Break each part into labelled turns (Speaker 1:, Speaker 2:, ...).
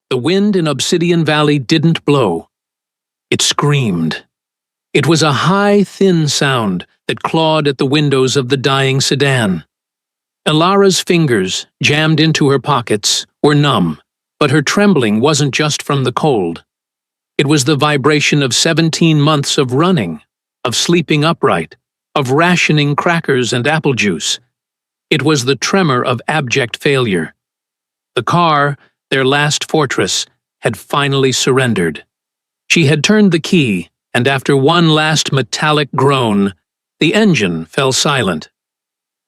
Speaker 1: The wind in Obsidian Valley didn't blow. It screamed. It was a high, thin sound that clawed at the windows of the dying sedan. Ilara's fingers, jammed into her pockets, were numb, but her trembling wasn't just from the cold. It was the vibration of 17 months of running, of sleeping upright, of rationing crackers and apple juice. It was the tremor of abject failure. The car, their last fortress, had finally surrendered. She had turned the key, and after one last metallic groan, the engine fell silent.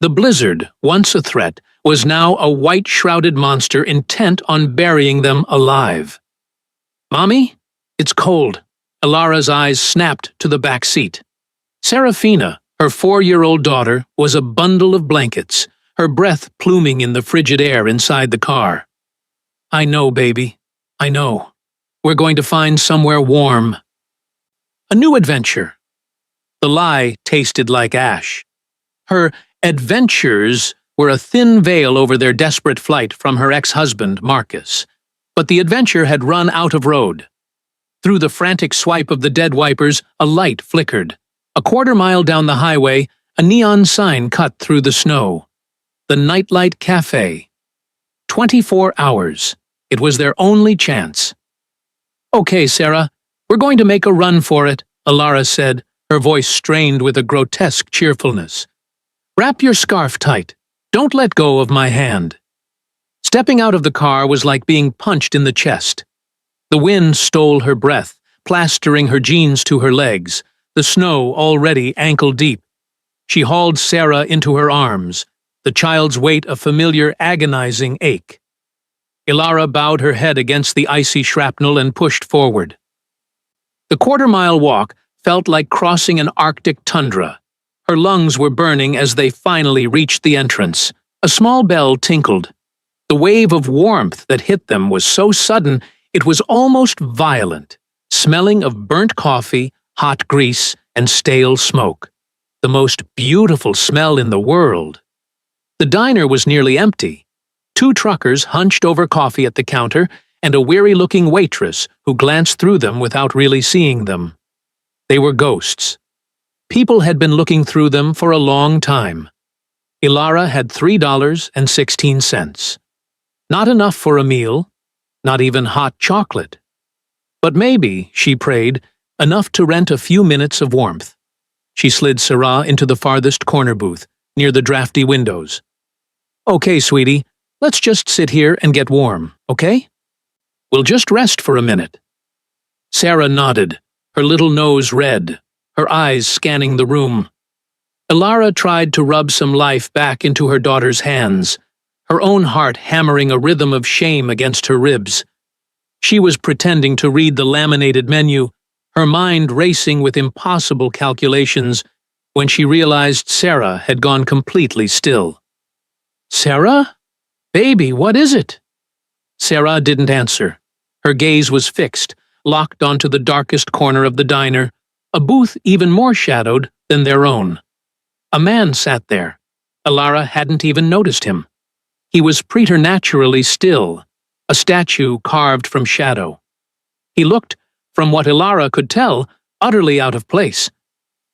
Speaker 1: The blizzard, once a threat, was now a white-shrouded monster intent on burying them alive. "Mommy? It's cold." Ilara's eyes snapped to the back seat. Serafina, her 4-year-old daughter, was a bundle of blankets, her breath pluming in the frigid air inside the car. "I know, baby. I know. We're going to find somewhere warm." A new adventure. The lie tasted like ash. Her adventures were a thin veil over their desperate flight from her ex-husband, Marcus. But the adventure had run out of road. Through the frantic swipe of the dead wipers, a light flickered. A quarter-mile down the highway, a neon sign cut through the snow. The Nightlight Cafe. 24 hours. It was their only chance. "Okay, Sarah, we're going to make a run for it," Ilara said, her voice strained with a grotesque cheerfulness. "Wrap your scarf tight. Don't let go of my hand." Stepping out of the car was like being punched in the chest. The wind stole her breath, plastering her jeans to her legs, the snow already ankle-deep. She hauled Sarah into her arms, the child's weight a familiar, agonizing ache. Ilara bowed her head against the icy shrapnel and pushed forward. The quarter-mile walk felt like crossing an Arctic tundra. Her lungs were burning as they finally reached the entrance. A small bell tinkled. The wave of warmth that hit them was so sudden it was almost violent, smelling of burnt coffee, hot grease, and stale smoke. The most beautiful smell in the world. The diner was nearly empty. 2 truckers hunched over coffee at the counter, and a weary-looking waitress who glanced through them without really seeing them. They were ghosts. People had been looking through them for a long time. Ilara had $3.16. Not enough for a meal, not even hot chocolate. But maybe, she prayed, enough to rent a few minutes of warmth. She slid Sarah into the farthest corner booth, near the drafty windows. "Okay, sweetie, let's just sit here and get warm, okay? We'll just rest for a minute." Sarah nodded, her little nose red, her eyes scanning the room. Ilara tried to rub some life back into her daughter's hands, her own heart hammering a rhythm of shame against her ribs. She was pretending to read the laminated menu, her mind racing with impossible calculations, when she realized Sarah had gone completely still. "Sarah? Baby, what is it?" Sarah didn't answer. Her gaze was fixed, locked onto the darkest corner of the diner, a booth even more shadowed than their own. A man sat there. Ilara hadn't even noticed him. He was preternaturally still, a statue carved from shadow. He looked, from what Ilara could tell, utterly out of place.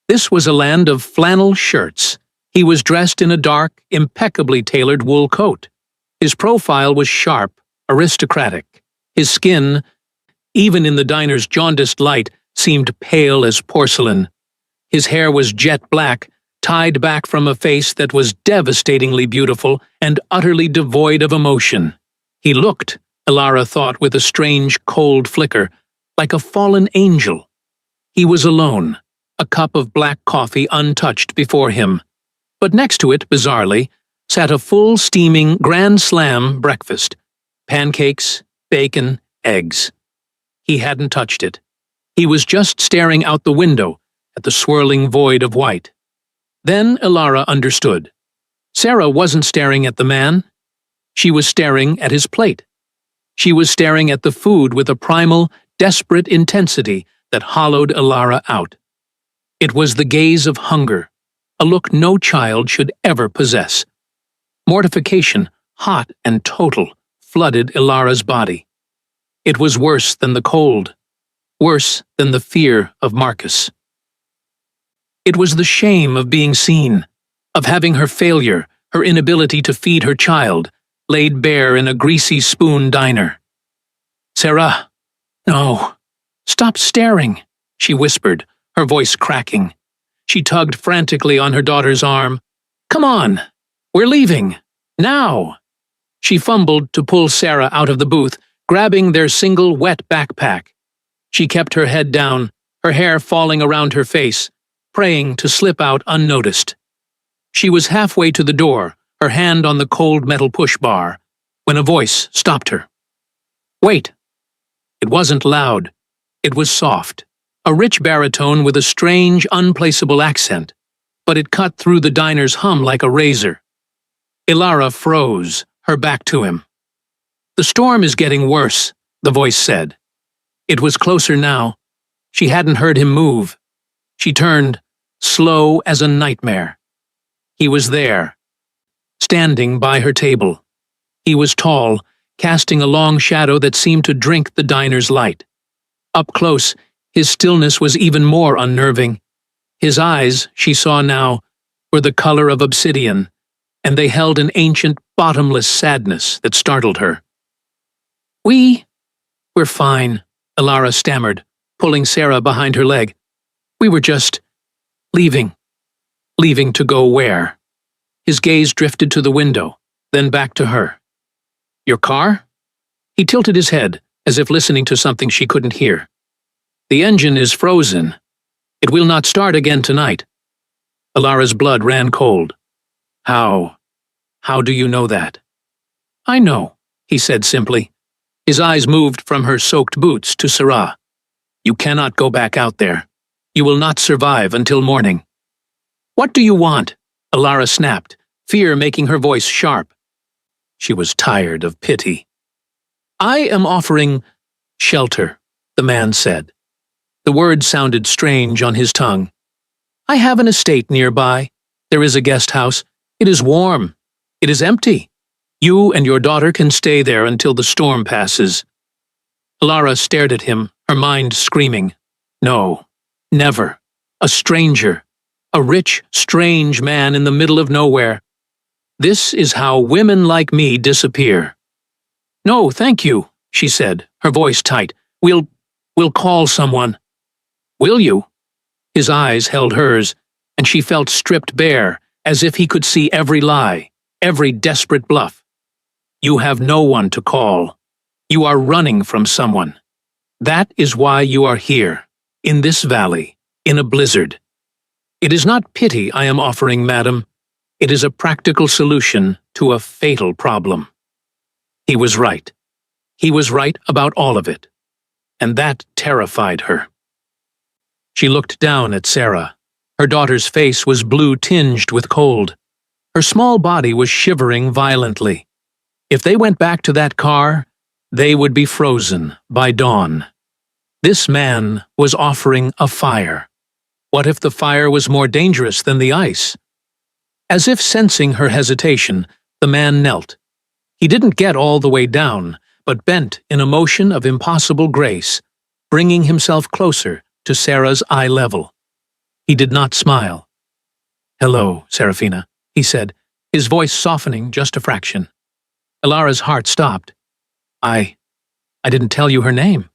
Speaker 1: This was a land of flannel shirts. He was dressed in a dark, impeccably tailored wool coat. His profile was sharp, aristocratic. His skin, even in the diner's jaundiced light, seemed pale as porcelain. His hair was jet black, tied back from a face that was devastatingly beautiful and utterly devoid of emotion. He looked, Ilara thought with a strange, cold flicker, like a fallen angel. He was alone, a cup of black coffee untouched before him. But next to it, bizarrely, sat a full, steaming, Grand Slam breakfast. Pancakes, bacon, eggs. He hadn't touched it. He was just staring out the window at the swirling void of white. Then Ilara understood. Sarah wasn't staring at the man. She was staring at his plate. She was staring at the food with a primal, desperate intensity that hollowed Ilara out. It was the gaze of hunger, a look no child should ever possess. Mortification, hot and total, flooded Ilara's body. It was worse than the cold, worse than the fear of Marcus. It was the shame of being seen, of having her failure, her inability to feed her child, laid bare in a greasy spoon diner. "Sarah, no, stop staring," she whispered, her voice cracking. She tugged frantically on her daughter's arm. "Come on, we're leaving, now." She fumbled to pull Sarah out of the booth, grabbing their single wet backpack. She kept her head down, her hair falling around her face, praying to slip out unnoticed. She was halfway to the door, her hand on the cold metal push bar, when a voice stopped her. "Wait." It wasn't loud. It was soft, a rich baritone with a strange, unplaceable accent, but it cut through the diner's hum like a razor. Ilara froze, her back to him. "The storm is getting worse," the voice said. It was closer now. She hadn't heard him move. She turned, slow as a nightmare. He was there, standing by her table. He was tall, casting a long shadow that seemed to drink the diner's light. Up close, his stillness was even more unnerving. His eyes, she saw now, were the color of obsidian, and they held an ancient, bottomless sadness that startled her. We're fine," Ilara stammered, pulling Sarah behind her leg. "We were just leaving." "Leaving to go where?" His gaze drifted to the window, then back to her. "Your car?" He tilted his head, as if listening to something she couldn't hear. "The engine is frozen. It will not start again tonight." Ilara's blood ran cold. How do you know that?" "I know," he said simply. His eyes moved from her soaked boots to Sarah. "You cannot go back out there. You will not survive until morning." "What do you want?" Ilara snapped, fear making her voice sharp. She was tired of pity. "I am offering shelter," the man said. The word sounded strange on his tongue. "I have an estate nearby. There is a guest house. It is warm. It is empty. You and your daughter can stay there until the storm passes." Ilara stared at him, her mind screaming. No, never. A stranger. A rich, strange man in the middle of nowhere. This is how women like me disappear. "No, thank you," she said, her voice tight. We'll call someone." "Will you?" His eyes held hers, and she felt stripped bare, as if he could see every lie, every desperate bluff. "You have no one to call. You are running from someone. That is why you are here, in this valley, in a blizzard. It is not pity I am offering, madam. It is a practical solution to a fatal problem." He was right. He was right about all of it. And that terrified her. She looked down at Sarah. Her daughter's face was blue-tinged with cold. Her small body was shivering violently. If they went back to that car, they would be frozen by dawn. This man was offering a fire. What if the fire was more dangerous than the ice? As if sensing her hesitation, the man knelt. He didn't get all the way down, but bent in a motion of impossible grace, bringing himself closer to Sarah's eye level. He did not smile. "Hello, Serafina," he said, his voice softening just a fraction. Ilara's heart stopped. I didn't tell you her name."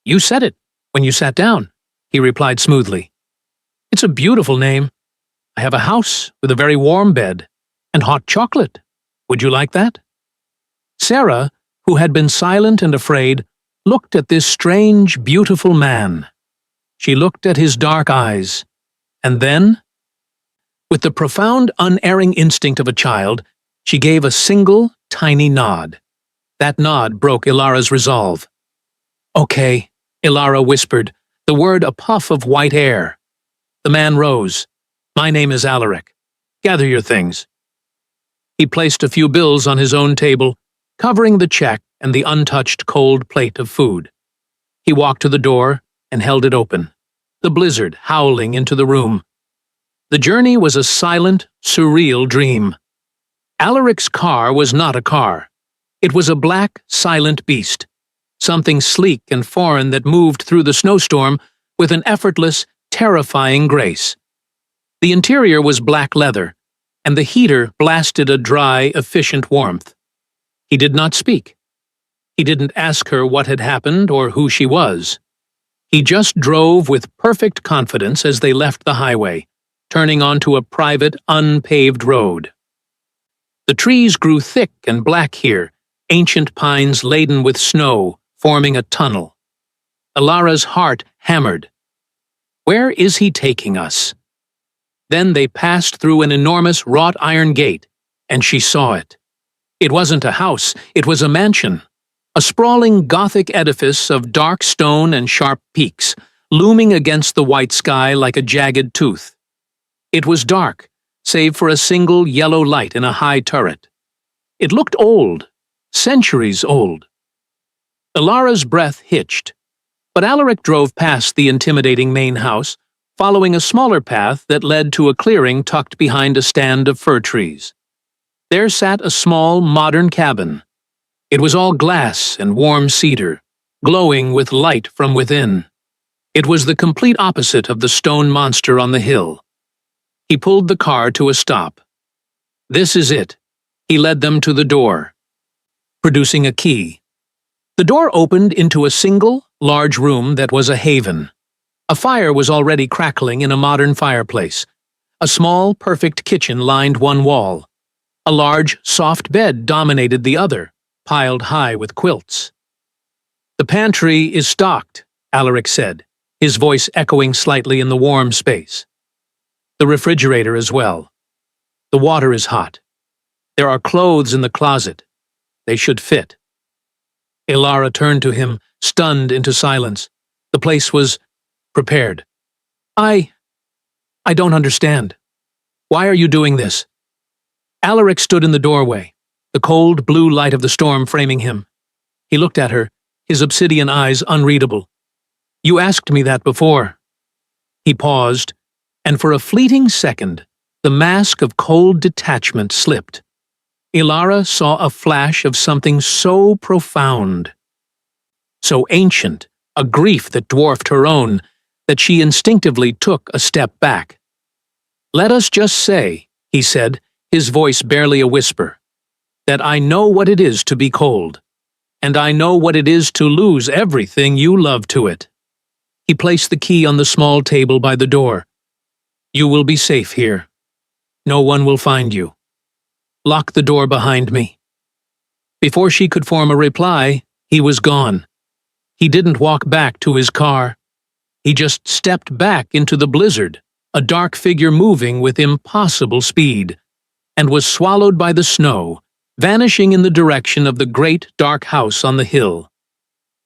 Speaker 1: "You said it when you sat down," he replied smoothly. "It's a beautiful name. I have a house with a very warm bed and hot chocolate. Would you like that?" Sarah, who had been silent and afraid, looked at this strange, beautiful man. She looked at his dark eyes, and then, with the profound, unerring instinct of a child, she gave a single, tiny nod. That nod broke Ilara's resolve. "Okay," Ilara whispered, the word a puff of white air. The man rose. "My name is Alaric. Gather your things." He placed a few bills on his own table, covering the check and the untouched cold plate of food. He walked to the door and held it open, the blizzard howling into the room. The journey was a silent, surreal dream. Alaric's car was not a car. It was a black, silent beast. something sleek and foreign that moved through the snowstorm with an effortless, terrifying grace. The interior was black leather, and the heater blasted a dry, efficient warmth. He did not speak. He didn't ask her what had happened or who she was. He just drove with perfect confidence as they left the highway, turning onto a private, unpaved road. The trees grew thick and black here, ancient pines laden with snow, forming a tunnel. Ilara's heart hammered. Where is he taking us? Then they passed through an enormous wrought iron gate, and she saw it. It wasn't a house, it was a mansion. A sprawling Gothic edifice of dark stone and sharp peaks, looming against the white sky like a jagged tooth. It was dark, save for a single yellow light in a high turret. It looked old, centuries old. Ilara's breath hitched, but Alaric drove past the intimidating main house, following a smaller path that led to a clearing tucked behind a stand of fir trees. There sat a small, modern cabin. It was all glass and warm cedar, glowing with light from within. It was the complete opposite of the stone monster on the hill. He pulled the car to a stop. This is it. He led them to the door, producing a key. The door opened into a single, large room that was a haven. A fire was already crackling in a modern fireplace. A small, perfect kitchen lined one wall. A large, soft bed dominated the other, piled high with quilts. The pantry is stocked, Alaric said, his voice echoing slightly in the warm space. The refrigerator as well. The water is hot. There are clothes in the closet. They should fit. Ilara turned to him, stunned into silence. The place was prepared. I don't understand. Why are you doing this? Alaric stood in the doorway, the cold blue light of the storm framing him. He looked at her, his obsidian eyes unreadable. You asked me that before. He paused, and for a fleeting second, the mask of cold detachment slipped. Ilara saw a flash of something so profound, so ancient, a grief that dwarfed her own, that she instinctively took a step back. Let us just say, he said, his voice barely a whisper, that I know what it is to be cold, and I know what it is to lose everything you love to it. He placed the key on the small table by the door. You will be safe here. No one will find you. Lock the door behind me. Before she could form a reply, he was gone. He didn't walk back to his car. He just stepped back into the blizzard, a dark figure moving with impossible speed, and was swallowed by the snow, vanishing in the direction of the great dark house on the hill.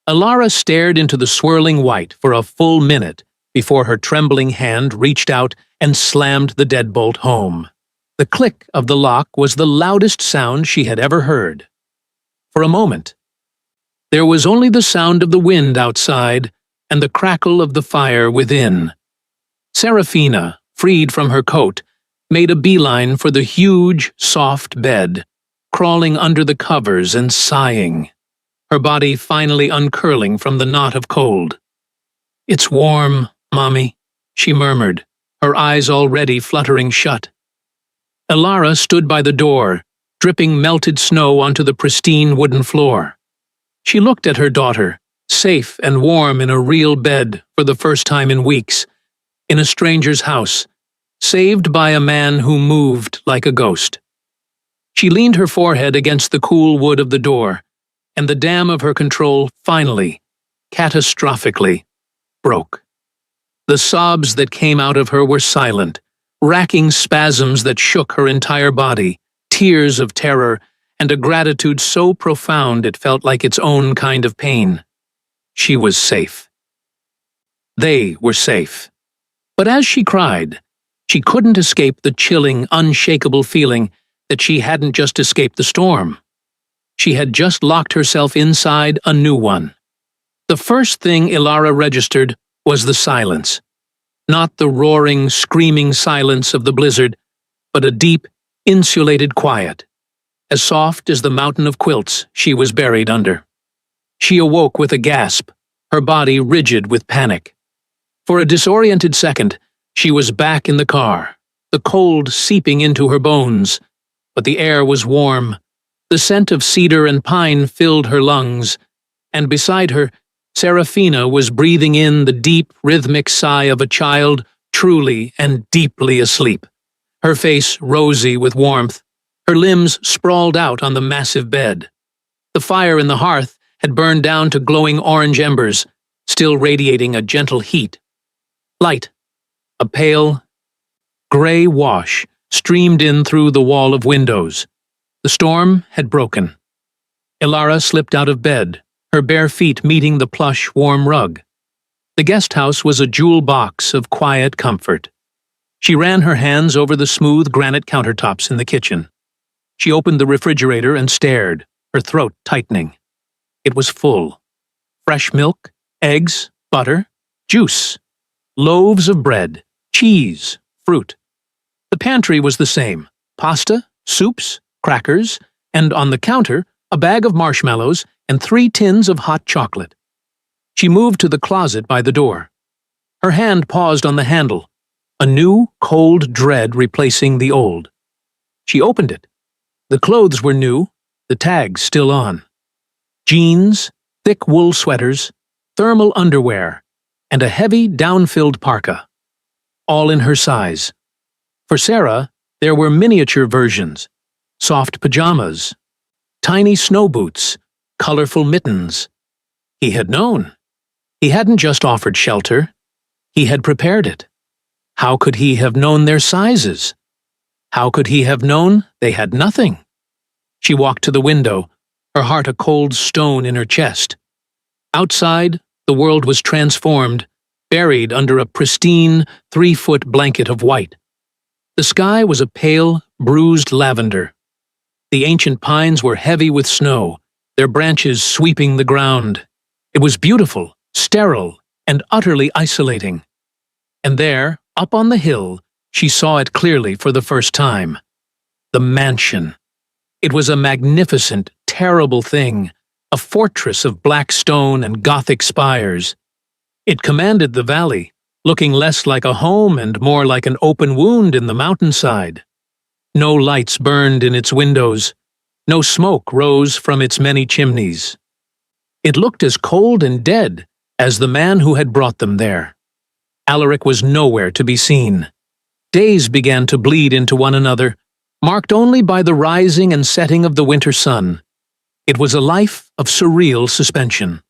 Speaker 1: Ilara stared into the swirling white for a full minute before her trembling hand reached out and slammed the deadbolt home. The click of the lock was the loudest sound she had ever heard. For a moment, there was only the sound of the wind outside and the crackle of the fire within. Serafina, freed from her coat, made a beeline for the huge, soft bed, crawling under the covers and sighing, her body finally uncurling from the knot of cold. It's warm, Mommy, she murmured, her eyes already fluttering shut. Ilara stood by the door, dripping melted snow onto the pristine wooden floor. She looked at her daughter, safe and warm in a real bed for the first time in weeks, in a stranger's house, saved by a man who moved like a ghost. She leaned her forehead against the cool wood of the door, and the dam of her control finally, catastrophically, broke. The sobs that came out of her were silent, racking spasms that shook her entire body, tears of terror, and a gratitude so profound it felt like its own kind of pain. She was safe. They were safe. But as she cried, she couldn't escape the chilling, unshakable feeling that she hadn't just escaped the storm. She had just locked herself inside a new one. The first thing Ilara registered was the silence. Not the roaring, screaming silence of the blizzard, but a deep, insulated quiet, as soft as the mountain of quilts she was buried under. She awoke with a gasp, her body rigid with panic. For a disoriented second, she was back in the car, the cold seeping into her bones. But the air was warm. The scent of cedar and pine filled her lungs, and beside her, Serafina was breathing in the deep, rhythmic sigh of a child truly and deeply asleep. Her face rosy with warmth, her limbs sprawled out on the massive bed. The fire in the hearth had burned down to glowing orange embers, still radiating a gentle heat. Light, a pale, gray wash, streamed in through the wall of windows. The storm had broken. Elara slipped out of bed, her bare feet meeting the plush, warm rug. The guest house was a jewel box of quiet comfort. She ran her hands over the smooth granite countertops in the kitchen. She opened the refrigerator and stared, her throat tightening. It was full. Fresh milk, eggs, butter, juice, loaves of bread, cheese, fruit. The pantry was the same: pasta, soups, crackers, and on the counter, a bag of marshmallows and 3 tins of hot chocolate. She moved to the closet by the door. Her hand paused on the handle, a new, cold dread replacing the old. She opened it. The clothes were new, the tags still on. Jeans, thick wool sweaters, thermal underwear, and a heavy, down-filled parka. All in her size. For Sarah, there were miniature versions, soft pajamas, tiny snow boots, colorful mittens. He had known. He hadn't just offered shelter. He had prepared it. How could he have known their sizes? How could he have known they had nothing? She walked to the window, her heart a cold stone in her chest. Outside, the world was transformed, buried under a pristine, 3-foot blanket of white. The sky was a pale, bruised lavender. The ancient pines were heavy with snow, their branches sweeping the ground. It was beautiful, sterile, and utterly isolating. And there, up on the hill, she saw it clearly for the first time. The mansion. It was a magnificent, terrible thing, a fortress of black stone and Gothic spires. It commanded the valley, looking less like a home and more like an open wound in the mountainside. No lights burned in its windows. No smoke rose from its many chimneys. It looked as cold and dead as the man who had brought them there. Alaric was nowhere to be seen. Days began to bleed into one another, marked only by the rising and setting of the winter sun. It was a life of surreal suspension.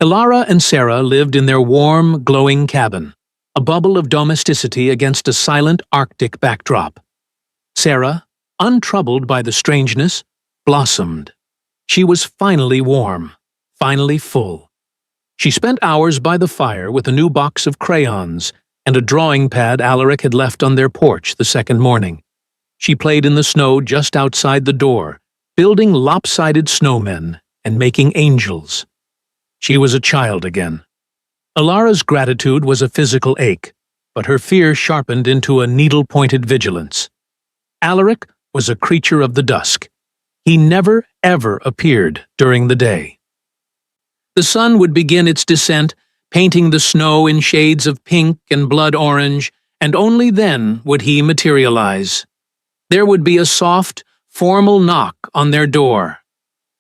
Speaker 1: Elara and Sarah lived in their warm, glowing cabin, a bubble of domesticity against a silent Arctic backdrop. Sarah, untroubled by the strangeness, blossomed. She was finally warm, finally full. She spent hours by the fire with a new box of crayons and a drawing pad Alaric had left on their porch the second morning. She played in the snow just outside the door, building lopsided snowmen and making angels. She was a child again. Elara's gratitude was a physical ache, but her fear sharpened into a needle-pointed vigilance. Alaric was a creature of the dusk. He never, ever appeared during the day. The sun would begin its descent, painting the snow in shades of pink and blood orange, and only then would he materialize. There would be a soft, formal knock on their door.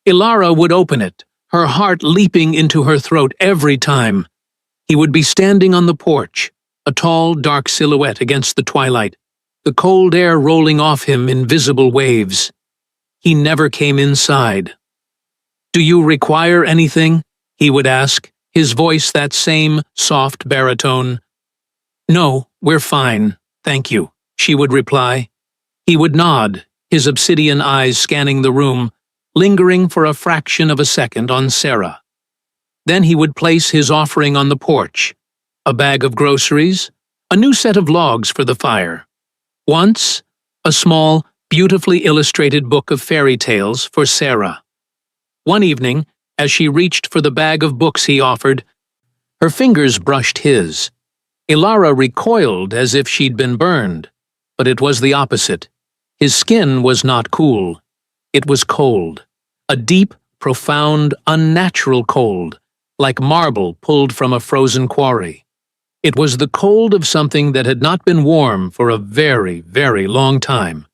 Speaker 1: Elara would open it, her heart leaping into her throat every time. He would be standing on the porch, a tall, dark silhouette against the twilight, the cold air rolling off him in visible waves. He never came inside. "Do you require anything?" he would ask, his voice that same soft baritone. "No, we're fine, thank you," she would reply. He would nod, his obsidian eyes scanning the room, lingering for a fraction of a second on Sarah. Then he would place his offering on the porch, a bag of groceries, a new set of logs for the fire. Once, a small, beautifully illustrated book of fairy tales for Sarah. One evening, as she reached for the bag of books he offered, her fingers brushed his. Elara recoiled as if she'd been burned, but it was the opposite. His skin was not cool. It was cold, a deep, profound, unnatural cold, like marble pulled from a frozen quarry. It was the cold of something that had not been warm for a very, very long time.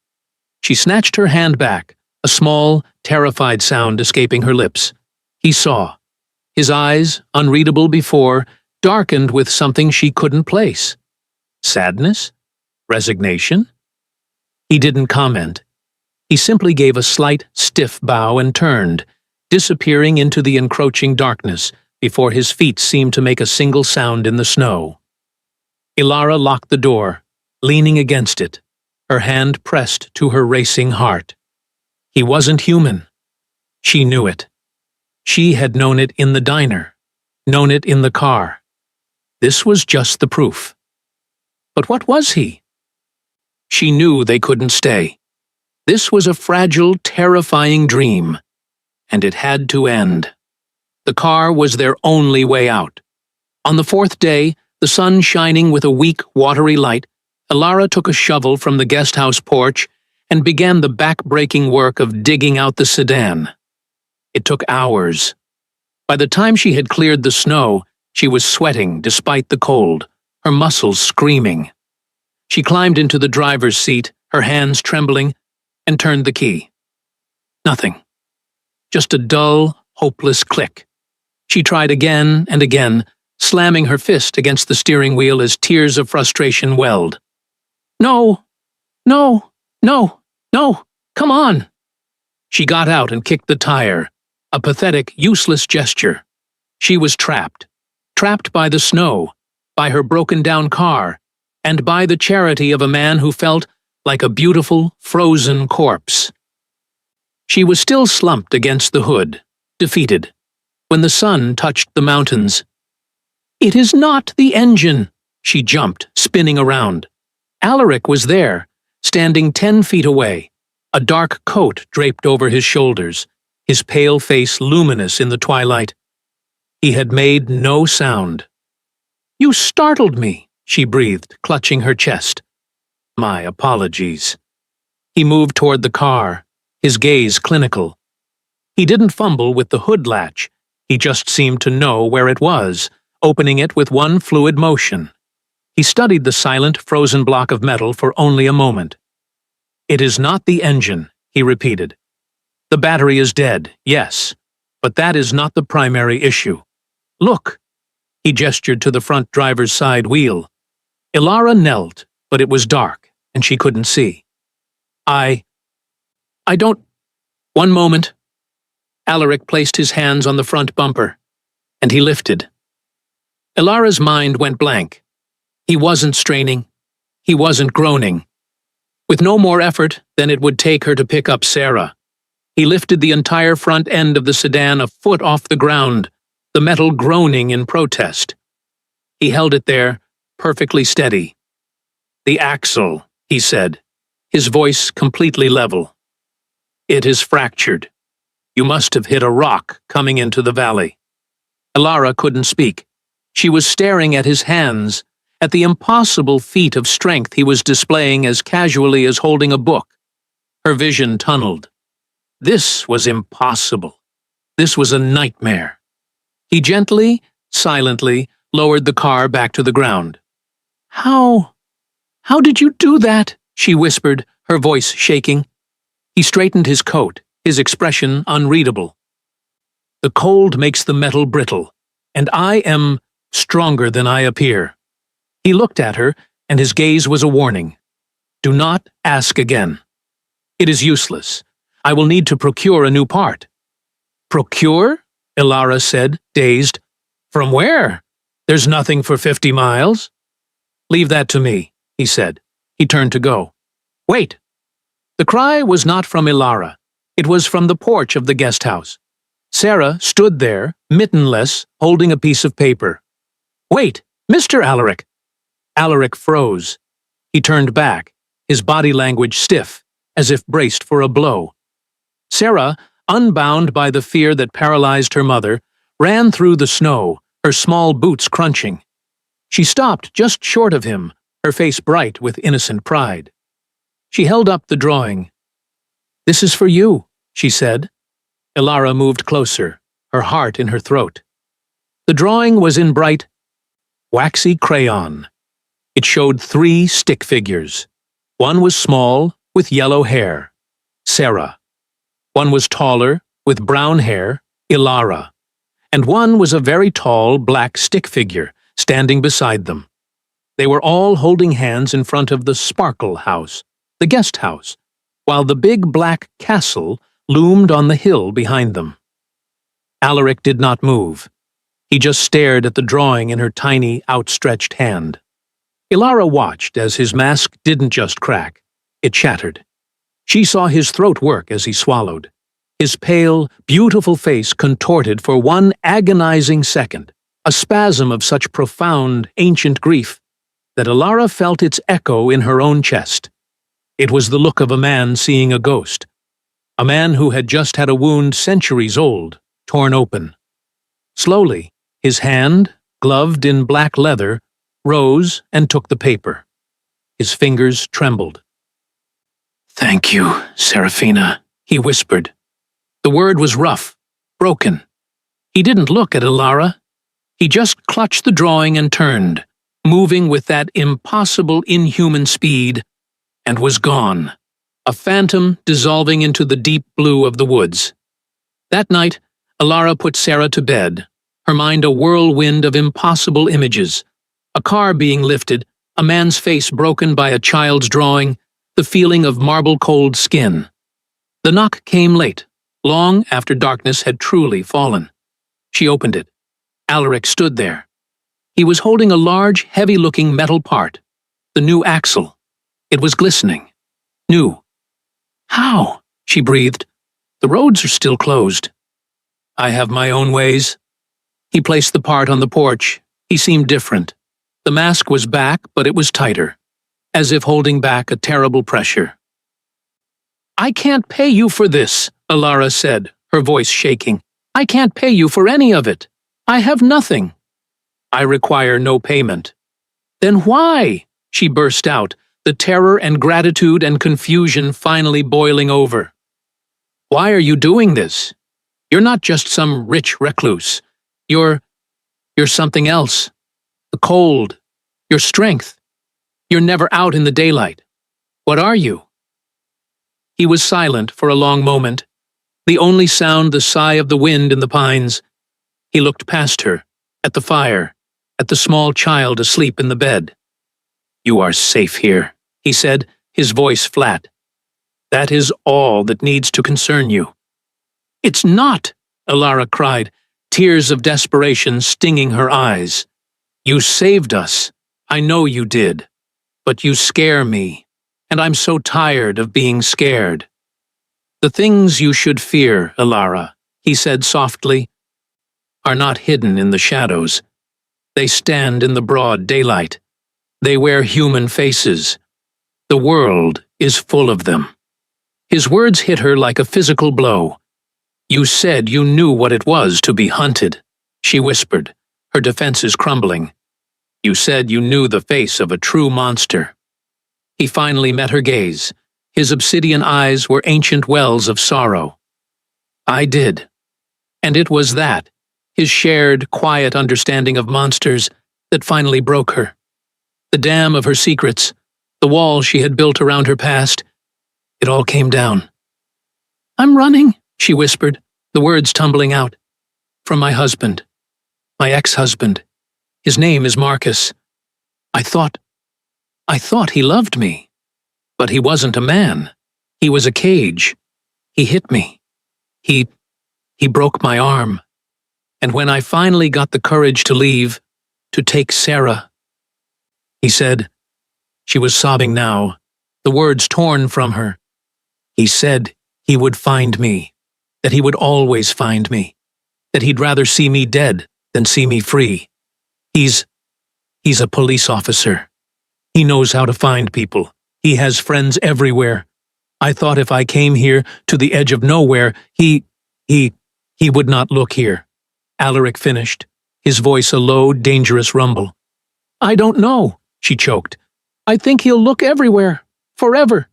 Speaker 1: She snatched her hand back, a small, terrified sound escaping her lips. He saw. His eyes, unreadable before, darkened with something she couldn't place. Sadness? Resignation? He didn't comment. He simply gave a slight, stiff bow and turned, disappearing into the encroaching darkness before his feet seemed to make a single sound in the snow. Ilara locked the door, leaning against it, her hand pressed to her racing heart. He wasn't human. She knew it. She had known it in the diner, known it in the car. This was just the proof. But what was he? She knew they couldn't stay. This was a fragile, terrifying dream, and it had to end. The car was their only way out. On the fourth day, the sun shining with a weak, watery light, Ilara took a shovel from the guest house porch and began the back-breaking work of digging out the sedan. It took hours. By the time she had cleared the snow, she was sweating despite the cold, her muscles screaming. She climbed into the driver's seat, her hands trembling, and turned the key. Nothing. Just a dull, hopeless click. She tried again and again, slamming her fist against the steering wheel as tears of frustration welled. No! No! No! No! Come on! She got out and kicked the tire, a pathetic, useless gesture. She was trapped. Trapped by the snow, by her broken-down car, and by the charity of a man who felt like a beautiful, frozen corpse. She was still slumped against the hood, defeated, when the sun touched the mountains. "It is not the engine!" She jumped, spinning around. Alaric was there, standing 10 feet away, a dark coat draped over his shoulders, his pale face luminous in the twilight. He had made no sound. "You startled me," she breathed, clutching her chest. "My apologies." He moved toward the car, his gaze clinical. He didn't fumble with the hood latch, he just seemed to know where it was, opening it with one fluid motion. He studied the silent, frozen block of metal for only a moment. "It is not the engine," he repeated. "The battery is dead, yes, but that is not the primary issue. Look!" He gestured to the front driver's side wheel. Ilara knelt, but it was dark, and she couldn't see. I don't... One moment." Alaric placed his hands on the front bumper, and he lifted. Ilara's mind went blank. He wasn't straining. He wasn't groaning. With no more effort than it would take her to pick up Sarah, he lifted the entire front end of the sedan a foot off the ground, the metal groaning in protest. He held it there, perfectly steady. "The axle," he said, his voice completely level. "It is fractured. You must have hit a rock coming into the valley." Ilara couldn't speak. She was staring at his hands, at the impossible feat of strength he was displaying as casually as holding a book. Her vision tunneled. This was impossible. This was a nightmare. He gently, silently, lowered the car back to the ground. How did you do that?" she whispered, her voice shaking. He straightened his coat, his expression unreadable. "The cold makes the metal brittle, and I am stronger than I appear." He looked at her, and his gaze was a warning. "Do not ask again. It is useless. I will need to procure a new part." "Procure?" Ilara said, dazed. "From where? There's nothing for 50 miles. "Leave that to me," he said. He turned to go. "Wait!" The cry was not from Ilara. It was from the porch of the guest house. Sarah stood there, mittenless, holding a piece of paper. "Wait, Mr. Alaric!" Alaric froze. He turned back, his body language stiff, as if braced for a blow. Sarah, unbound by the fear that paralyzed her mother, ran through the snow, her small boots crunching. She stopped just short of him, her face bright with innocent pride. She held up the drawing. "This is for you," she said. Ilara moved closer, her heart in her throat. The drawing was in bright, waxy crayon. It showed 3 stick figures. One was small, with yellow hair, Sarah. One was taller, with brown hair, Ilara. And one was a very tall, black stick figure, standing beside them. They were all holding hands in front of the Sparkle House, the guest house, while the big black castle loomed on the hill behind them. Alaric did not move. He just stared at the drawing in her tiny, outstretched hand. Ilara watched as his mask didn't just crack, it shattered. She saw his throat work as he swallowed. His pale, beautiful face contorted for one agonizing second, a spasm of such profound, ancient grief that Ilara felt its echo in her own chest. It was the look of a man seeing a ghost, a man who had just had a wound centuries old, torn open. Slowly, his hand, gloved in black leather, rose and took the paper. His fingers trembled. "Thank you, Serafina," he whispered. The word was rough, broken. He didn't look at Ilara. He just clutched the drawing and turned, moving with that impossible, inhuman speed, and was gone, a phantom dissolving into the deep blue of the woods. That night, Ilara put Sarah to bed, her mind a whirlwind of impossible images. A car being lifted, a man's face broken by a child's drawing, the feeling of marble-cold skin. The knock came late, long after darkness had truly fallen. She opened it. Alaric stood there. He was holding a large, heavy-looking metal part, the new axle. It was glistening. New. "How?" she breathed. "The roads are still closed." "I have my own ways." He placed the part on the porch. He seemed different. The mask was back, but it was tighter, as if holding back a terrible pressure. "I can't pay you for this," Ilara said, her voice shaking. "I can't pay you for any of it. I have nothing." "I require no payment." "Then why?" she burst out, the terror and gratitude and confusion finally boiling over. "Why are you doing this? You're not just some rich recluse. You're something else. The cold, your strength. You're never out in the daylight. What are you?" He was silent for a long moment, the only sound the sigh of the wind in the pines. He looked past her, at the fire, at the small child asleep in the bed. "You are safe here," he said, his voice flat. "That is all that needs to concern you." "It's not!" Ilara cried, tears of desperation stinging her eyes. "You saved us. I know you did. But you scare me, and I'm so tired of being scared." "The things you should fear, Ilara," he said softly, "are not hidden in the shadows. They stand in the broad daylight. They wear human faces. The world is full of them." His words hit her like a physical blow. "You said you knew what it was to be hunted," she whispered, her defenses crumbling. "You said you knew the face of a true monster." He finally met her gaze. His obsidian eyes were ancient wells of sorrow. "I did." And it was that, his shared, quiet understanding of monsters, that finally broke her. The dam of her secrets, the wall she had built around her past, it all came down. "I'm running," she whispered, the words tumbling out. "From my husband. My ex-husband. His name is Marcus. I thought he loved me. But he wasn't a man. He was a cage. He hit me. He broke my arm. And when I finally got the courage to leave, to take Sarah," he said. She was sobbing now, the words torn from her. "He said he would find me, that he would always find me, that he'd rather see me dead than see me free. He's a police officer. He knows how to find people. He has friends everywhere. I thought if I came here to the edge of nowhere, he would not look here." Alaric finished, his voice a low, dangerous rumble. "I don't know," she choked. "I think he'll look everywhere, forever."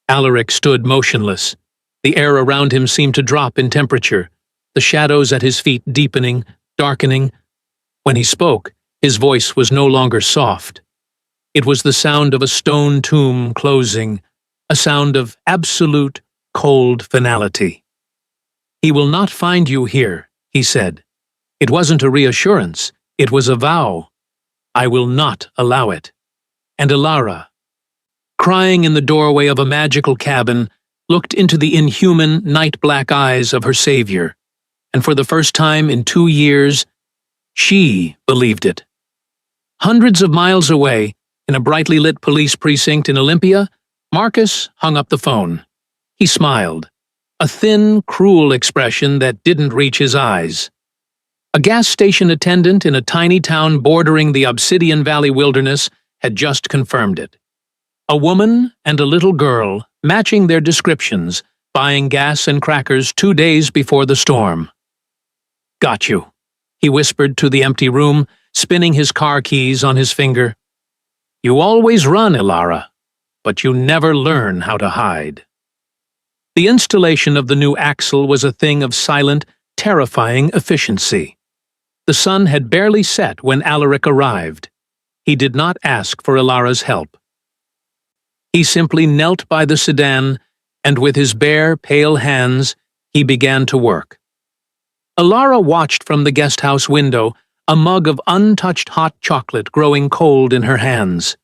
Speaker 1: Alaric stood motionless. The air around him seemed to drop in temperature, the shadows at his feet deepening, darkening. When he spoke, his voice was no longer soft. It was the sound of a stone tomb closing, a sound of absolute, cold finality. "He will not find you here," he said. It wasn't a reassurance, it was a vow. "I will not allow it." And Alara, crying in the doorway of a magical cabin, looked into the inhuman, night-black eyes of her savior, and for the first time in 2 years, she believed it. Hundreds of miles away, in a brightly lit police precinct in Olympia, Marcus hung up the phone. He smiled, a thin, cruel expression that didn't reach his eyes. A gas station attendant in a tiny town bordering the Obsidian Valley wilderness had just confirmed it. A woman and a little girl, matching their descriptions, buying gas and crackers 2 days before the storm. "Got you," he whispered to the empty room, spinning his car keys on his finger. "You always run, Alara, but you never learn how to hide." The installation of the new axle was a thing of silent, terrifying efficiency. The sun had barely set when Alaric arrived. He did not ask for Alara's help. He simply knelt by the sedan, and with his bare, pale hands, he began to work. Alara watched from the guesthouse window, a mug of untouched hot chocolate growing cold in her hands.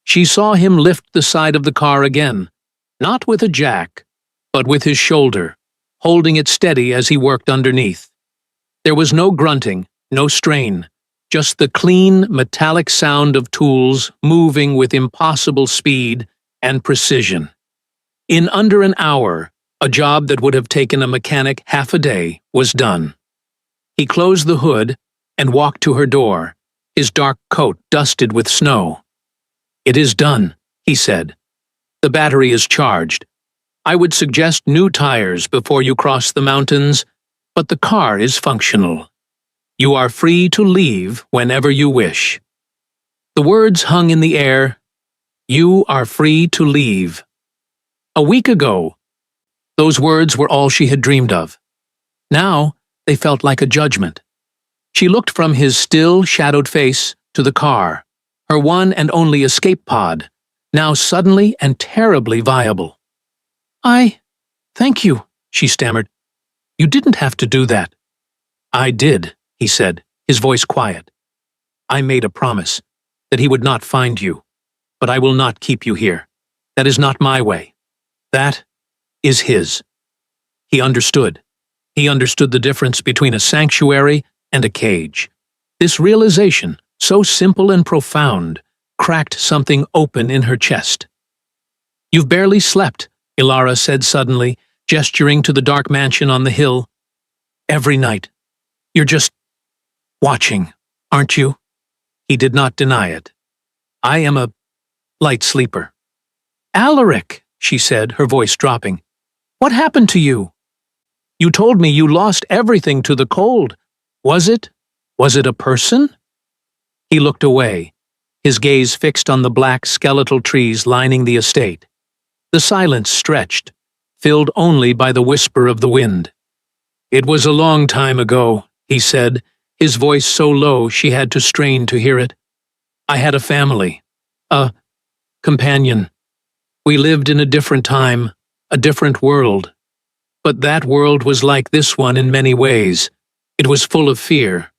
Speaker 1: She saw him lift the side of the car again, not with a jack, but with his shoulder, holding it steady as he worked underneath. There was no grunting, no strain, just the clean, metallic sound of tools moving with impossible speed and precision. In under an hour, a job that would have taken a mechanic half a day was done. He closed the hood and walked to her door, his dark coat dusted with snow. "It is done," he said. "The battery is charged. I would suggest new tires before you cross the mountains, but the car is functional. You are free to leave whenever you wish." The words hung in the air. You are free to leave. A week ago, those words were all she had dreamed of. Now, they felt like a judgment. She looked from his still, shadowed face to the car, her one and only escape pod, now suddenly and terribly viable. Thank you," she stammered. "You didn't have to do that." "I did," he said, his voice quiet. "I made a promise that he would not find you, but I will not keep you here. That is not my way. That is his." He understood. He understood the difference between a sanctuary and a cage. This realization, so simple and profound, cracked something open in her chest. "You've barely slept," Alara said suddenly, gesturing to the dark mansion on the hill. "Every night. You're just watching, aren't you?" He did not deny it. "I am a light sleeper." "Alaric," she said, her voice dropping. "What happened to you? You told me you lost everything to the cold. Was it a person?" He looked away, his gaze fixed on the black skeletal trees lining the estate. The silence stretched, filled only by the whisper of the wind. "It was a long time ago," he said, his voice so low she had to strain to hear it. "I had a family, a companion. We lived in a different time, a different world. But that world was like this one in many ways. It was full of fear,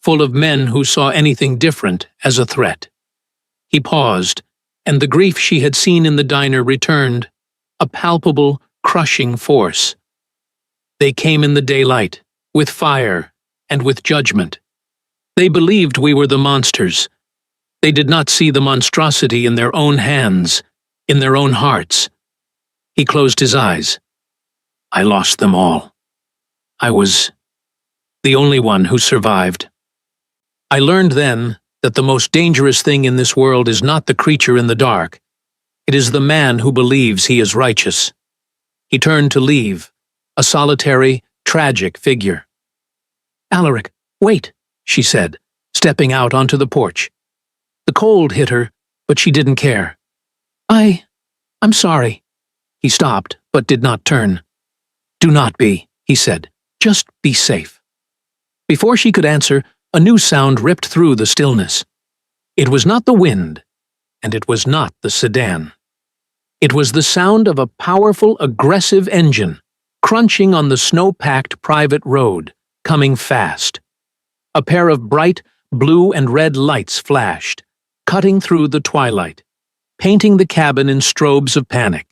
Speaker 1: full of men who saw anything different as a threat." He paused, and the grief she had seen in the diner returned, a palpable, crushing force. "They came in the daylight, with fire, and with judgment. They believed we were the monsters. They did not see the monstrosity in their own hands, in their own hearts." He closed his eyes. "I lost them all. I was the only one who survived. I learned then that the most dangerous thing in this world is not the creature in the dark. It is the man who believes he is righteous." He turned to leave, a solitary, tragic figure. "Alaric, wait," she said, stepping out onto the porch. The cold hit her, but she didn't care. I'm sorry." He stopped, but did not turn. Do not be, he said. Just be safe. Before she could answer, a new sound ripped through the stillness. It was not the wind, and it was not the sedan. It was the sound of a powerful, aggressive engine, crunching on the snow-packed private road, coming fast. A pair of bright blue and red lights flashed, cutting through the twilight, painting the cabin in strobes of panic.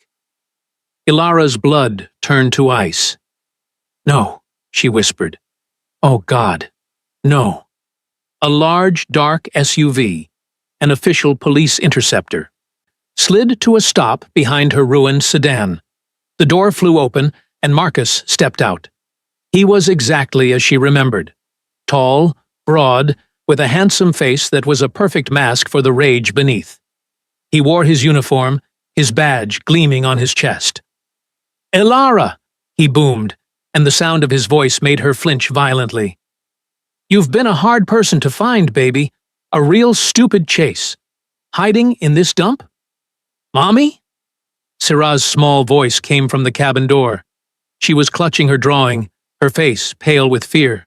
Speaker 1: Ilara's blood turned to ice. No, she whispered. Oh God, no. A large, dark SUV, an official police interceptor, slid to a stop behind her ruined sedan. The door flew open, and Marcus stepped out. He was exactly as she remembered. Tall, broad, with a handsome face that was a perfect mask for the rage beneath. He wore his uniform, his badge gleaming on his chest. "Ilara!" he boomed, and the sound of his voice made her flinch violently. "You've been a hard person to find, baby. A real stupid chase. Hiding in this dump?" "Mommy?" Syrah's small voice came from the cabin door. She was clutching her drawing, her face pale with fear.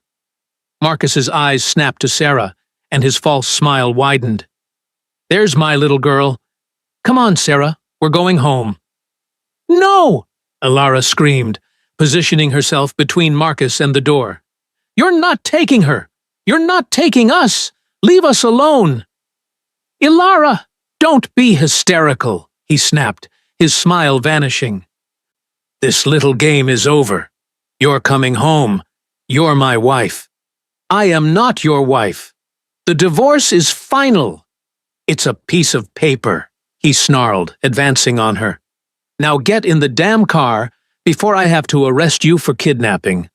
Speaker 1: Marcus's eyes snapped to Sarah, and his false smile widened. "There's my little girl. Come on, Sarah, we're going home." "No!" Ilara screamed, positioning herself between Marcus and the door. "You're not taking her! You're not taking us! Leave us alone!" "Ilara, don't be hysterical," he snapped, his smile vanishing. "This little game is over. You're coming home. You're my wife." "I am not your wife. The divorce is final." "It's a piece of paper," he snarled, advancing on her. "Now get in the damn car before I have to arrest you for kidnapping."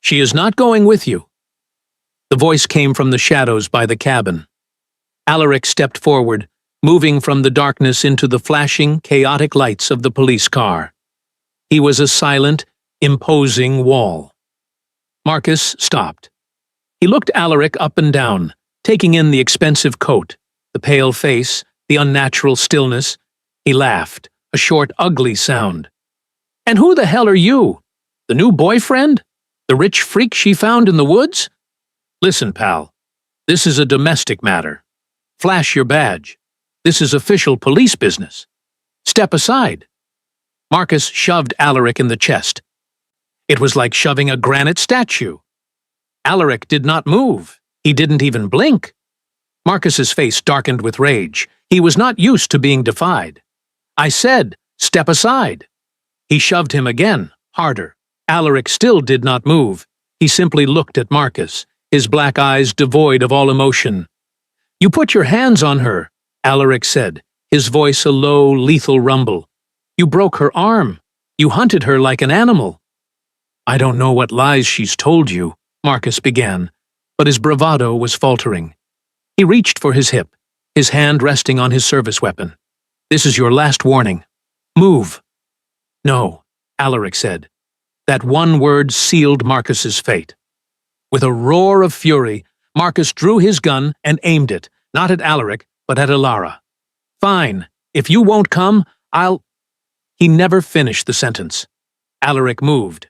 Speaker 1: "She is not going with you." The voice came from the shadows by the cabin. Alaric stepped forward, moving from the darkness into the flashing, chaotic lights of the police car. He was a silent, imposing wall. Marcus stopped. He looked Alaric up and down, taking in the expensive coat, the pale face, the unnatural stillness. He laughed, a short, ugly sound. "And who the hell are you? The new boyfriend? The rich freak she found in the woods? Listen, pal, this is a domestic matter. Flash your badge. This is official police business. Step aside." Marcus shoved Alaric in the chest. It was like shoving a granite statue. Alaric did not move. He didn't even blink. Marcus's face darkened with rage. He was not used to being defied. "I said, step aside." He shoved him again, harder. Alaric still did not move. He simply looked at Marcus, his black eyes devoid of all emotion. "You put your hands on her," Alaric said, his voice a low, lethal rumble. "You broke her arm. You hunted her like an animal." "I don't know what lies she's told you," Marcus began, but his bravado was faltering. He reached for his hip, his hand resting on his service weapon. "This is your last warning. Move." "No," Alaric said. That one word sealed Marcus's fate. With a roar of fury, Marcus drew his gun and aimed it, not at Alaric, but at Ilara. "Fine. If you won't come, I'll—" He never finished the sentence. Alaric moved.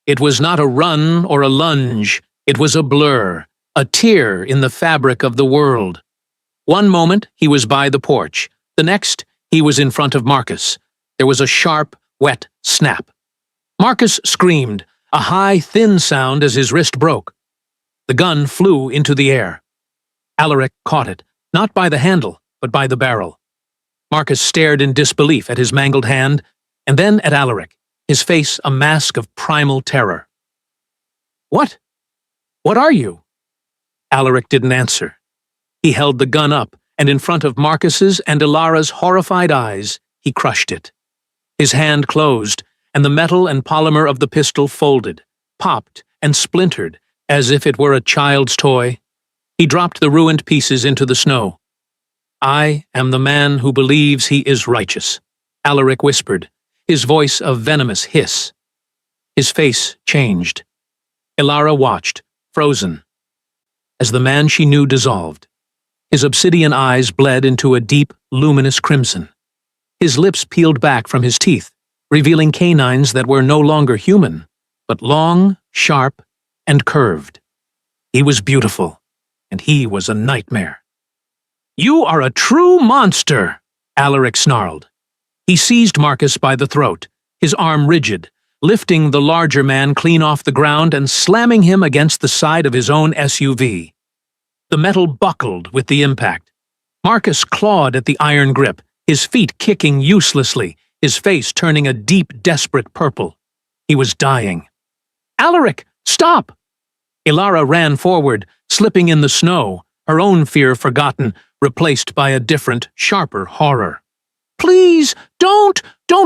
Speaker 1: It was not a run or a lunge. It was a blur, a tear in the fabric of the world. One moment, he was by the porch. The next, he was in front of Marcus. There was a sharp, wet snap. Marcus screamed, a high, thin sound as his wrist broke. The gun flew into the air. Alaric caught it, not by the handle, but by the barrel. Marcus stared in disbelief at his mangled hand, and then at Alaric, his face a mask of primal terror. "What? What are you?" Alaric didn't answer. He held the gun up, and in front of Marcus's and Ilara's horrified eyes, he crushed it. His hand closed, and the metal and polymer of the pistol folded, popped, and splintered, as if it were a child's toy. He dropped the ruined pieces into the snow. "I am the man who believes he is righteous," Alaric whispered, his voice a venomous hiss. His face changed. Ilara watched, frozen, as the man she knew dissolved. His obsidian eyes bled into a deep, luminous crimson. His lips peeled back from his teeth, revealing canines that were no longer human, but long, sharp, and curved. He was beautiful, and he was a nightmare. "You are a true monster," Alaric snarled. He seized Marcus by the throat, his arm rigid, lifting the larger man clean off the ground and slamming him against the side of his own SUV. The metal buckled with the impact. Marcus clawed at the iron grip, his feet kicking uselessly, his face turning a deep, desperate purple. He was dying. "Alaric, stop!" Elara ran forward, slipping in the snow, her own fear forgotten, replaced by a different, sharper horror. "Please, don't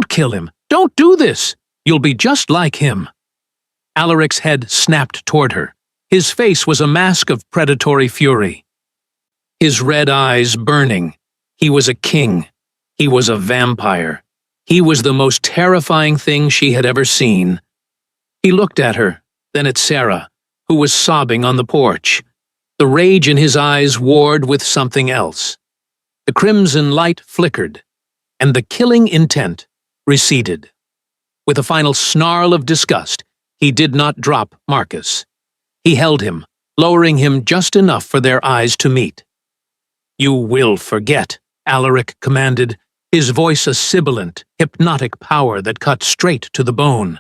Speaker 1: kill him. Don't do this. You'll be just like him." Alaric's head snapped toward her. His face was a mask of predatory fury. His red eyes burning. He was a king. He was a vampire. He was the most terrifying thing she had ever seen. He looked at her, then at Sarah, who was sobbing on the porch. The rage in his eyes warred with something else. The crimson light flickered, and the killing intent receded. With a final snarl of disgust, he did not drop Marcus. He held him, lowering him just enough for their eyes to meet. "You will forget," Alaric commanded, his voice a sibilant, hypnotic power that cut straight to the bone.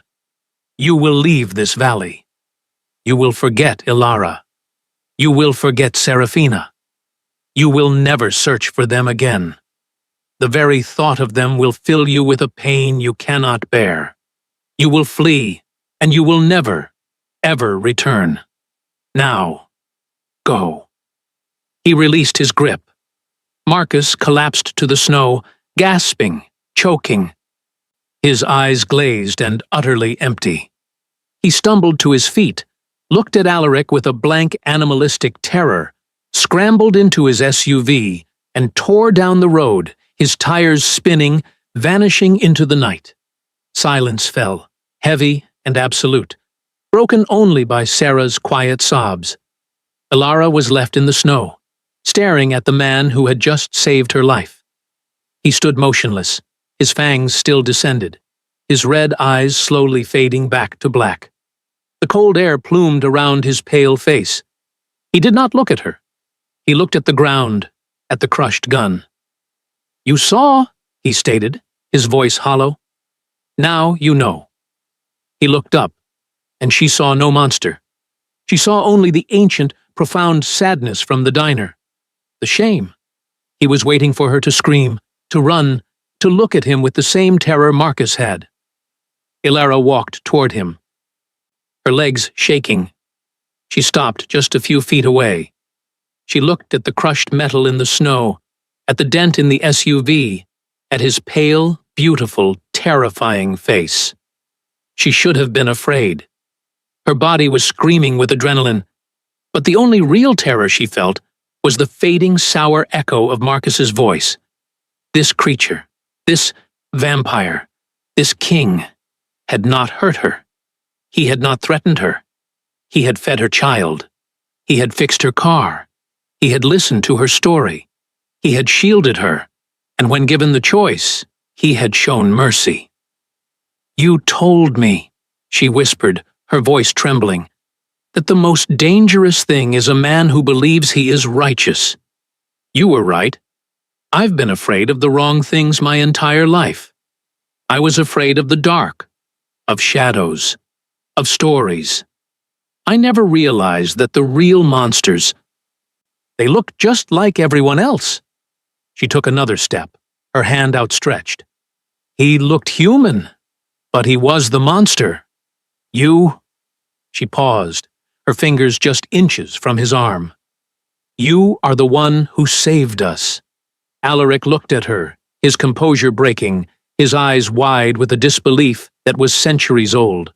Speaker 1: "You will leave this valley. You will forget Elara. You will forget Serafina. You will never search for them again. The very thought of them will fill you with a pain you cannot bear. You will flee, and you will never, ever return. Now, go." He released his grip. Marcus collapsed to the snow, gasping, choking. His eyes glazed and utterly empty. He stumbled to his feet, looked at Alaric with a blank animalistic terror, scrambled into his SUV, and tore down the road, his tires spinning, vanishing into the night. Silence fell, heavy and absolute, broken only by Sarah's quiet sobs. Elara was left in the snow, staring at the man who had just saved her life. He stood motionless, his fangs still descended, his red eyes slowly fading back to black. The cold air plumed around his pale face. He did not look at her. He looked at the ground, at the crushed gun. "You saw," he stated, his voice hollow. "Now you know." He looked up, and she saw no monster. She saw only the ancient, profound sadness from the diner. The shame. He was waiting for her to scream, to run, to look at him with the same terror Marcus had. Elara walked toward him, her legs shaking. She stopped just a few feet away. She looked at the crushed metal in the snow, at the dent in the SUV, at his pale, beautiful, terrifying face. She should have been afraid. Her body was screaming with adrenaline, but the only real terror she felt was the fading, sour echo of Marcus's voice. This creature, this vampire, this king, had not hurt her. He had not threatened her. He had fed her child. He had fixed her car. He had listened to her story. He had shielded her, and when given the choice, he had shown mercy. "You told me," she whispered, her voice trembling, "that the most dangerous thing is a man who believes he is righteous. You were right. I've been afraid of the wrong things my entire life. I was afraid of the dark, of shadows, of stories. I never realized that the real monsters, they looked just like everyone else." She took another step, her hand outstretched. "He looked human, but he was the monster. You—" She paused, her fingers just inches from his arm. "You are the one who saved us." Alaric looked at her, his composure breaking, his eyes wide with a disbelief that was centuries old.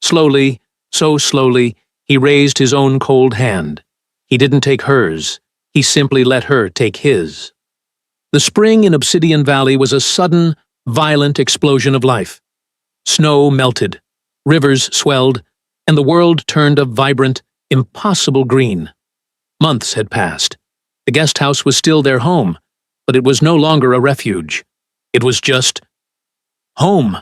Speaker 1: Slowly, so slowly, he raised his own cold hand. He didn't take hers, he simply let her take his. The spring in Obsidian Valley was a sudden, violent explosion of life. Snow melted, rivers swelled, and the world turned a vibrant, impossible green. Months had passed. The guest house was still their home, but it was no longer a refuge. It was just home.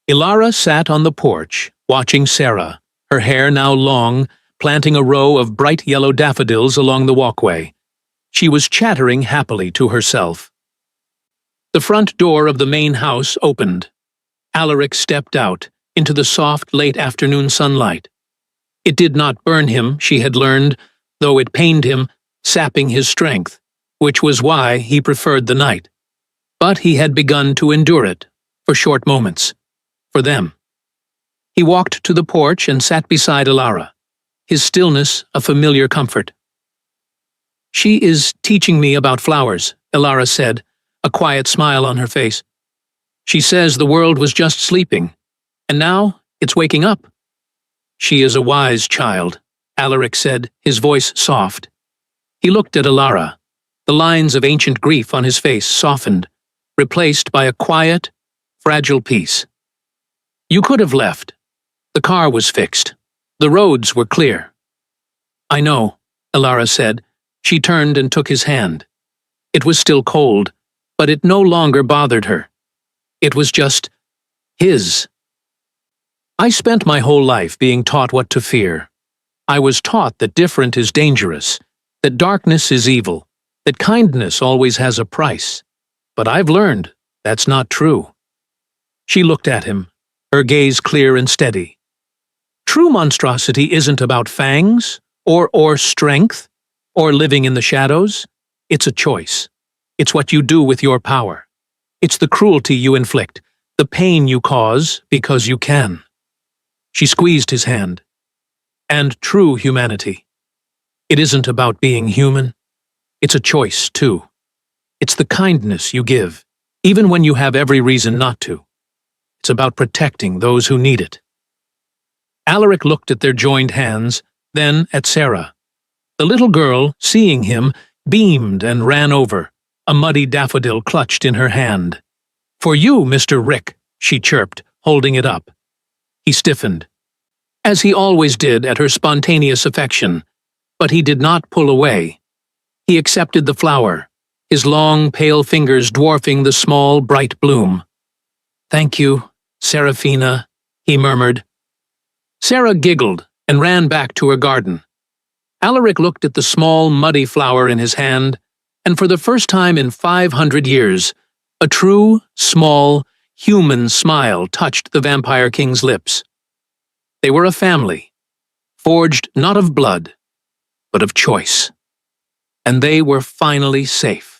Speaker 1: Ilara sat on the porch, watching Sarah, her hair now long, planting a row of bright yellow daffodils along the walkway. She was chattering happily to herself. The front door of the main house opened. Alaric stepped out into the soft, late afternoon sunlight. It did not burn him, she had learned, though it pained him, sapping his strength, which was why he preferred the night. But he had begun to endure it, for short moments. For them. He walked to the porch and sat beside Ilara, his stillness a familiar comfort. "She is teaching me about flowers," Ilara said, a quiet smile on her face. "She says the world was just sleeping, and now it's waking up." "She is a wise child," Alaric said, his voice soft. He looked at Ilara. The lines of ancient grief on his face softened, replaced by a quiet, fragile peace. "You could have left. The car was fixed. The roads were clear." "I know," Ilara said. She turned and took his hand. It was still cold, but it no longer bothered her. It was just his. "I spent my whole life being taught what to fear. I was taught that different is dangerous, that darkness is evil, that kindness always has a price. But I've learned that's not true." She looked at him, her gaze clear and steady. "True monstrosity isn't about fangs, or strength, or living in the shadows. It's a choice. It's what you do with your power. It's the cruelty you inflict, the pain you cause because you can." She squeezed his hand. "And true humanity. It isn't about being human. It's a choice, too. It's the kindness you give, even when you have every reason not to. It's about protecting those who need it." Alaric looked at their joined hands, then at Sarah. The little girl, seeing him, beamed and ran over, a muddy daffodil clutched in her hand. "For you, Mr. Rick," she chirped, holding it up. He stiffened, as he always did at her spontaneous affection, but he did not pull away. He accepted the flower, his long, pale fingers dwarfing the small, bright bloom. "Thank you, Serafina," he murmured. Sarah giggled and ran back to her garden. Alaric looked at the small, muddy flower in his hand, and for the first time in 500 years, a true, small, human smile touched the Vampire King's lips. They were a family, forged not of blood, but of choice. And they were finally safe.